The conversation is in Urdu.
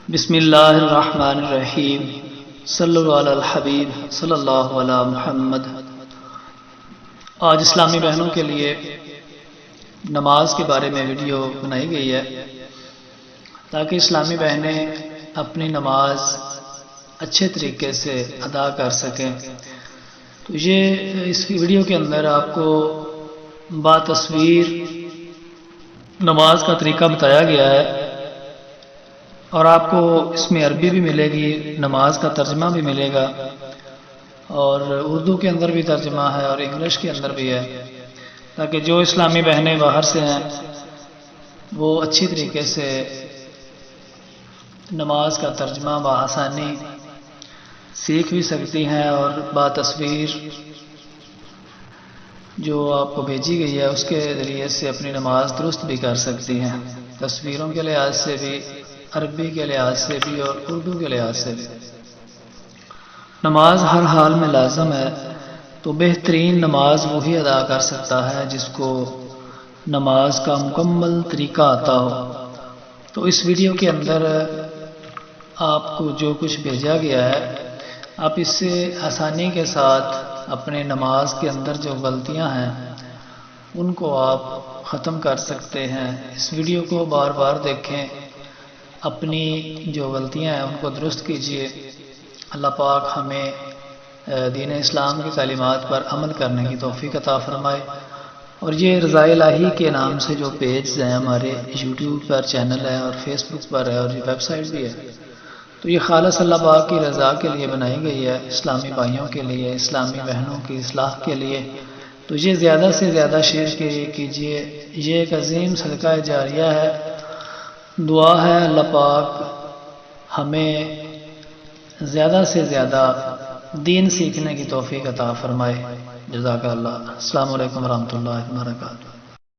بسم اللہ الرحمن الرحیم صلی اللہ علی الحبیب صلی اللہ علی محمد۔ آج اسلامی بہنوں کے لیے نماز کے بارے میں ویڈیو بنائی گئی ہے تاکہ اسلامی بہنیں اپنی نماز اچھے طریقے سے ادا کر سکیں۔ تو یہ اس ویڈیو کے اندر آپ کو باتصویر نماز کا طریقہ بتایا گیا ہے، اور آپ کو اس میں عربی بھی ملے گی، نماز کا ترجمہ بھی ملے گا، اور اردو کے اندر بھی ترجمہ ہے اور انگلش کے اندر بھی ہے، تاکہ جو اسلامی بہنیں باہر سے ہیں وہ اچھی طریقے سے نماز کا ترجمہ بآسانی سیکھ بھی سکتی ہیں، اور باتصویر جو آپ کو بھیجی گئی ہے اس کے ذریعے سے اپنی نماز درست بھی کر سکتی ہیں، تصویروں کے لحاظ سے بھی، عربی کے لحاظ سے بھی اور اردو کے لحاظ سے بھی۔ نماز ہر حال میں لازم ہے، تو بہترین نماز وہی ادا کر سکتا ہے جس کو نماز کا مکمل طریقہ آتا ہو۔ تو اس ویڈیو کے اندر آپ کو جو کچھ بھیجا گیا ہے، آپ اس سے آسانی کے ساتھ اپنے نماز کے اندر جو غلطیاں ہیں ان کو آپ ختم کر سکتے ہیں۔ اس ویڈیو کو بار بار دیکھیں، اپنی جو غلطیاں ہیں ان کو درست کیجیے۔ اللہ پاک ہمیں دین اسلام کی تعلیمات پر عمل کرنے کی توفیق عطا فرمائے۔ اور یہ رضا الہی کے نام سے جو پیجز ہیں ہمارے، یوٹیوب پر چینل ہے اور فیس بک پر ہے اور یہ ویب سائٹ بھی ہے، تو یہ خالص اللہ پاک کی رضا کے لیے بنائی گئی ہے، اسلامی بھائیوں کے لیے، اسلامی بہنوں کی اصلاح کے لیے۔ تو یہ زیادہ سے زیادہ شیئر کیجیے، یہ ایک عظیم صدقہ جاریہ ہے۔ دعا ہے اللہ پاک ہمیں زیادہ سے زیادہ دین سیکھنے کی توفیق عطا فرمائے۔ جزاک اللہ۔ السلام علیکم ورحمۃ اللہ وبرکاتہ۔